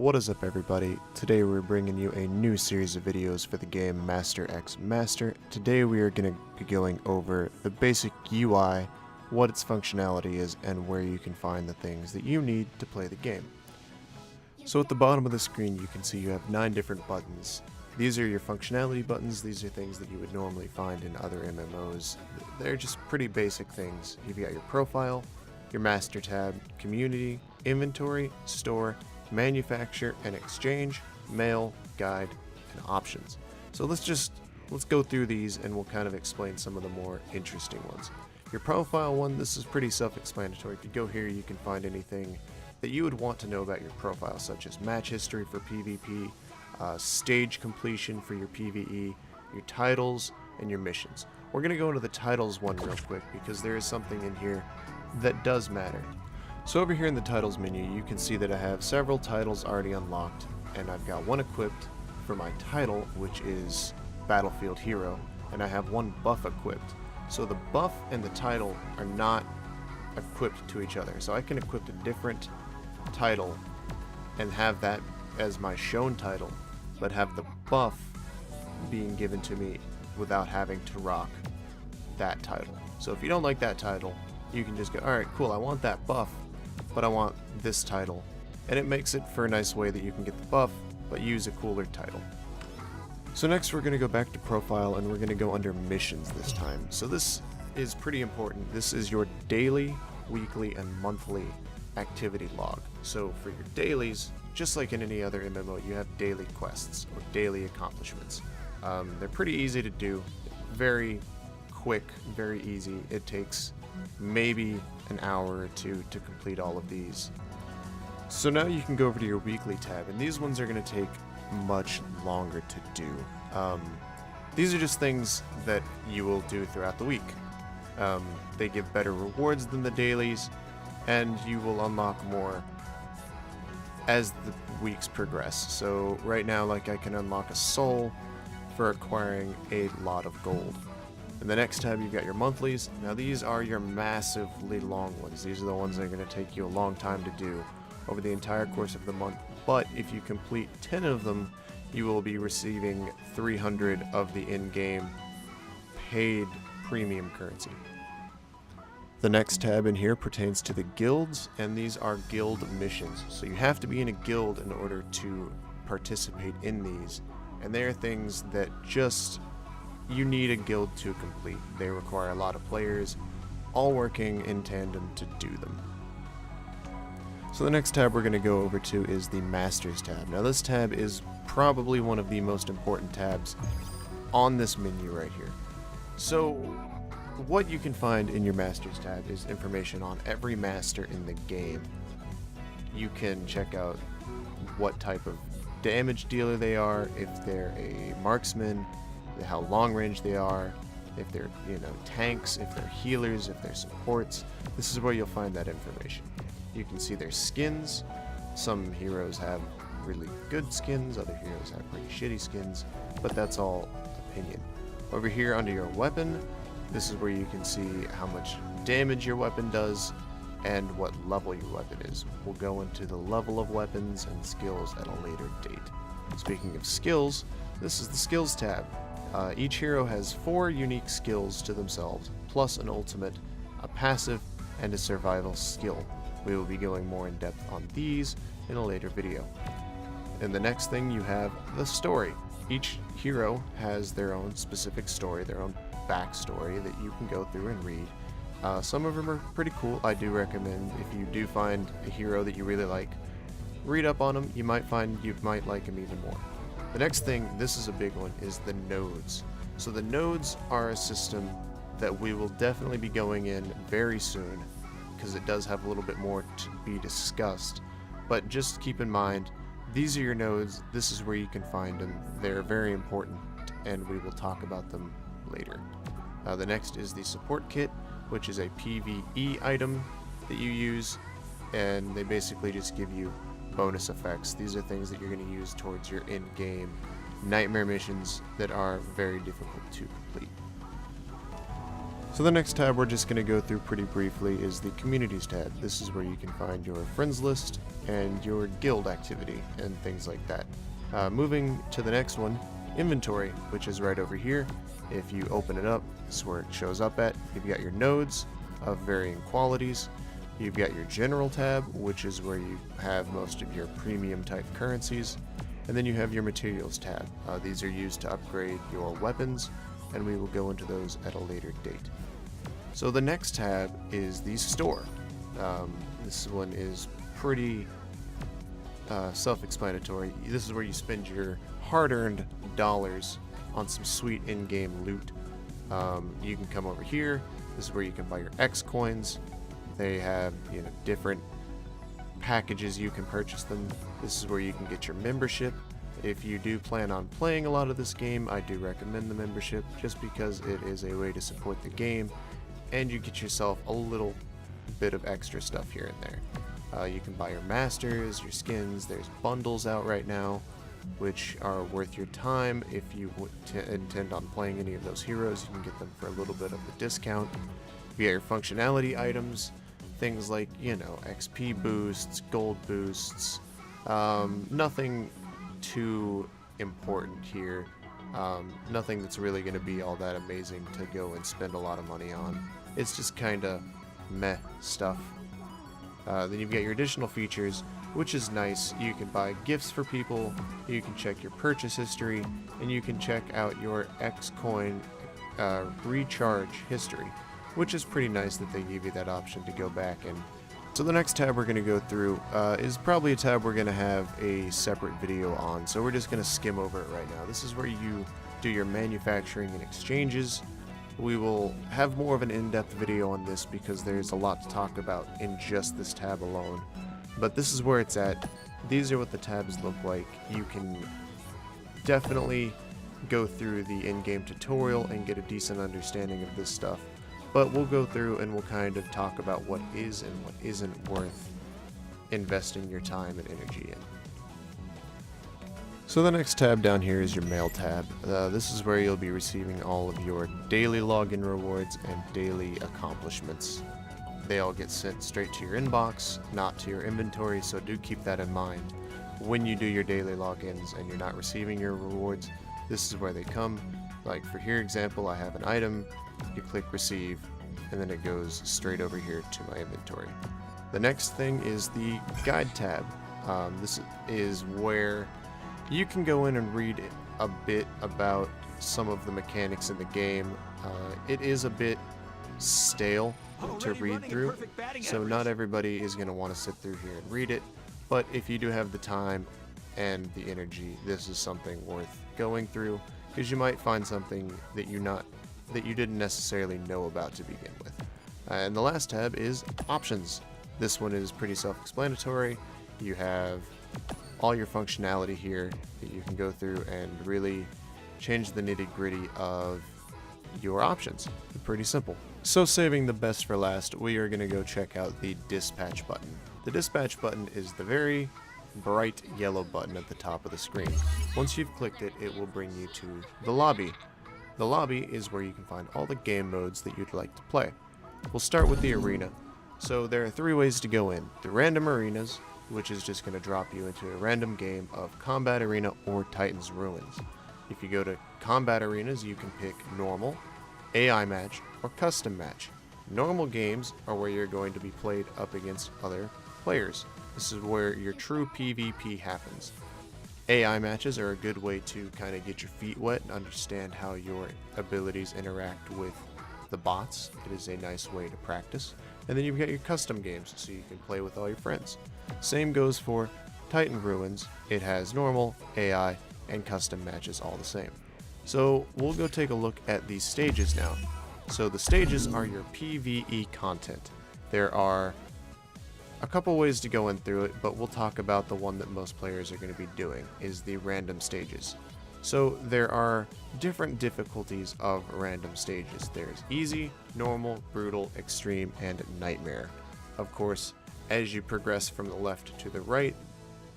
What is up, everybody? Today we're bringing you a new series of videos for the game Master X Master. Today we are going to be going over the basic UI, what its functionality is, and where you can find the things that you need to play the game. So at the bottom of the screen you can see you have 9 different buttons. These are your functionality buttons. These are things that you would normally find in other MMOs. They're just pretty basic things. You've got your profile, your master tab, community, inventory, store, manufacture and exchange, mail, guide, and options. So let's go through these and we'll kind of explain some of the more interesting ones. Your profile one, this is pretty self-explanatory. If you go here, you can find anything that you would want to know about your profile, such as match history for PvP, stage completion for your PvE, your titles, and your missions. We're going to go into the titles one real quick because there is something in here that does matter. So over here in the titles menu, you can see that I have several titles already unlocked, and I've got one equipped for my title, which is Battlefield Hero, and I have one buff equipped. So the buff and the title are not equipped to each other. So I can equip a different title and have that as my shown title, but have the buff being given to me without having to rock that title. So if you don't like that title, you can just go, alright, cool, I want that buff, but I want this title. And it makes it for a nice way that you can get the buff, but use a cooler title. So next we're going to go back to profile and we're going to go under missions this time. So this is pretty important. This is your daily, weekly, and monthly activity log. So for your dailies, just like in any other MMO, you have daily quests or daily accomplishments. They're pretty easy to do, very quick, very easy. It takes maybe an hour or two to complete all of these. So now you can go over to your weekly tab, and these ones are going to take much longer to do. These are just things that you will do throughout the week. They give better rewards than the dailies, and you will unlock more as the weeks progress. So right now, like, I can unlock a soul for acquiring a lot of gold. In the next tab, you've got your monthlies. Now these are your massively long ones. These are the ones that are going to take you a long time to do over the entire course of the month. But if you complete 10 of them, you will be receiving 300 of the in-game paid premium currency. The next tab in here pertains to the guilds, and these are guild missions. So you have to be in a guild in order to participate in these. And they are things that just you need a guild to complete. They require a lot of players, all working in tandem to do them. So the next tab we're going to go over to is the Masters tab. Now this tab is probably one of the most important tabs on this menu right here. So what you can find in your Masters tab is information on every master in the game. You can check out what type of damage dealer they are, if they're a marksman, how long range they are, if they're, tanks, if they're healers, if they're supports. This is where you'll find that information. You can see their skins. Some heroes have really good skins, other heroes have pretty shitty skins, but that's all opinion. Over here under your weapon, this is where you can see how much damage your weapon does and what level your weapon is. We'll go into the level of weapons and skills at a later date. Speaking of skills, this is the skills tab. Each hero has 4 unique skills to themselves, plus an ultimate, a passive, and a survival skill. We will be going more in depth on these in a later video. And the next thing, you have the story. Each hero has their own specific story, their own backstory that you can go through and read. Some of them are pretty cool. I do recommend, if you do find a hero that you really like, read up on them. You might find you might like him even more. The next thing, this is a big one, is the nodes. So the nodes are a system that we will definitely be going in very soon, because it does have a little bit more to be discussed. But just keep in mind, these are your nodes. This is where you can find them. They're very important, and we will talk about them later. The next is the support kit, which is a PvE item that you use, and they basically just give you bonus effects. These are things that you're going to use towards your in-game nightmare missions that are very difficult to complete. So the next tab we're just going to go through pretty briefly is the Communities tab. This is where you can find your friends list and your guild activity and things like that. Moving to the next one, Inventory, which is right over here. If you open it up, this is where it shows up at. You've got your nodes of varying qualities. You've got your General tab, which is where you have most of your premium type currencies. And then you have your Materials tab. These are used to upgrade your weapons, and we will go into those at a later date. So the next tab is the Store. This one is pretty self-explanatory. This is where you spend your hard-earned dollars on some sweet in-game loot. You can come over here. This is where you can buy your X coins. They have, different packages you can purchase them. This is where you can get your membership. If you do plan on playing a lot of this game, I do recommend the membership just because it is a way to support the game and you get yourself a little bit of extra stuff here and there. You can buy your masters, your skins. There's bundles out right now which are worth your time. If you intend on playing any of those heroes, you can get them for a little bit of a discount. You get your functionality items, things like, XP boosts, gold boosts, nothing too important here. Nothing that's really going to be all that amazing to go and spend a lot of money on. It's just kind of meh stuff. Then you've got your additional features, which is nice. You can buy gifts for people, you can check your purchase history, and you can check out your X-Coin recharge history, which is pretty nice that they give you that option to go back and... So the next tab we're going to go through is probably a tab we're going to have a separate video on, so we're just going to skim over it right now. This is where you do your manufacturing and exchanges. We will have more of an in-depth video on this because there's a lot to talk about in just this tab alone. But this is where it's at. These are what the tabs look like. You can definitely go through the in-game tutorial and get a decent understanding of this stuff. But we'll go through and we'll kind of talk about what is and what isn't worth investing your time and energy in. So the next tab down here is your Mail tab. This is where you'll be receiving all of your daily login rewards and daily accomplishments. They all get sent straight to your inbox, not to your inventory, so do keep that in mind. When you do your daily logins and you're not receiving your rewards, this is where they come. Like for here example, I have an item, you click receive, and then it goes straight over here to my inventory. The next thing is the Guide tab. This is where you can go in and read a bit about some of the mechanics in the game. It is a bit stale to read through, so not everybody is going to want to sit through here and read it, but if you do have the time and the energy, this is something worth going through because you might find something that you didn't necessarily know about to begin with. And the last tab is Options. This one is pretty self-explanatory. You have all your functionality here that you can go through and really change the nitty-gritty of your options. Pretty simple. So saving the best for last, we are going to go check out the Dispatch button. The Dispatch button is the very bright yellow button at the top of the screen. Once you've clicked it, it will bring you to the lobby. The lobby is where you can find all the game modes that you'd like to play. We'll start with the arena. So there are 3 ways to go in. The random arenas, which is just going to drop you into a random game of Combat Arena or Titan's Ruins. If you go to Combat Arenas, you can pick Normal, AI Match, or Custom Match. Normal games are where you're going to be played up against other players. This is where your true PvP happens. AI matches are a good way to kind of get your feet wet and understand how your abilities interact with the bots. It is a nice way to practice. And then you've got your custom games, so you can play with all your friends. Same goes for Titan Ruins. It has normal, AI, and custom matches all the same. So we'll go take a look at these stages now. So the stages are your PvE content. There are a couple ways to go in through it, but we'll talk about the one that most players are going to be doing, is the random stages. So there are different difficulties of random stages. There's easy, normal, brutal, extreme, and nightmare. Of course, as you progress from the left to the right,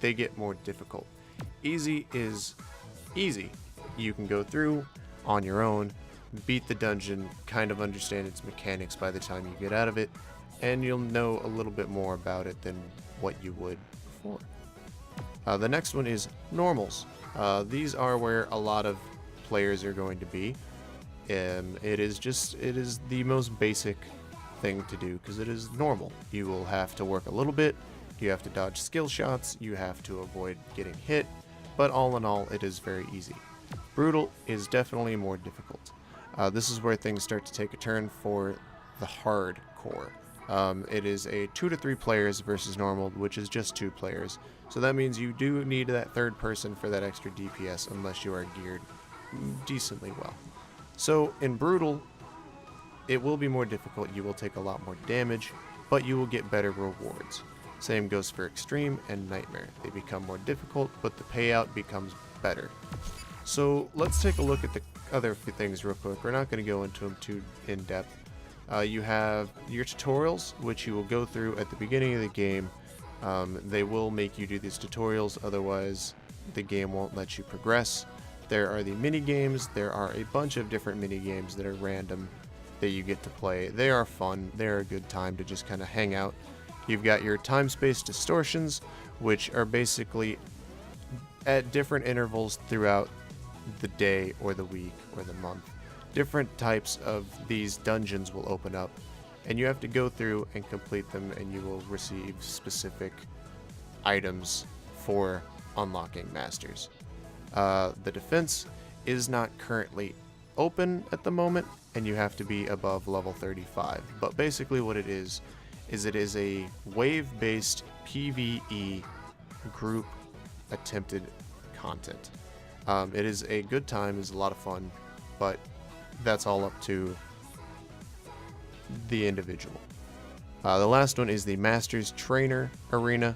they get more difficult. Easy is easy. You can go through on your own beat the dungeon, kind of understand its mechanics by the time you get out of it, and you'll know a little bit more about it than what you would before. The next one is normals. These are where a lot of players are going to be. It is the most basic thing to do because it is normal. You will have to work a little bit, you have to dodge skill shots, you have to avoid getting hit, but all in all, it is very easy. Brutal is definitely more difficult. This is where things start to take a turn for the hardcore. It is a 2 to 3 players versus normal, which is just 2 players. So that means you do need that third person for that extra DPS unless you are geared decently well. So in Brutal, it will be more difficult. You will take a lot more damage, but you will get better rewards. Same goes for Extreme and Nightmare. They become more difficult, but the payout becomes better. So let's take a look at the other few things real quick. We're not going to go into them too in depth. You have your tutorials, which you will go through at the beginning of the game. They will make you do these tutorials, otherwise the game won't let you progress. There are the mini games. There are a bunch of different mini games that are random that you get to play. They are fun. They're a good time to just kind of hang out. You've got your time-space distortions, which are basically at different intervals throughout the day or the week or the month. Different types of these dungeons will open up, and you have to go through and complete them, and you will receive specific items for unlocking masters. The defense is not currently open at the moment, and you have to be above level 35. But basically what it is it is a wave-based PvE group attempted content. It is a good time, it's a lot of fun, but that's all up to the individual. The last one is the Masters Trainer Arena.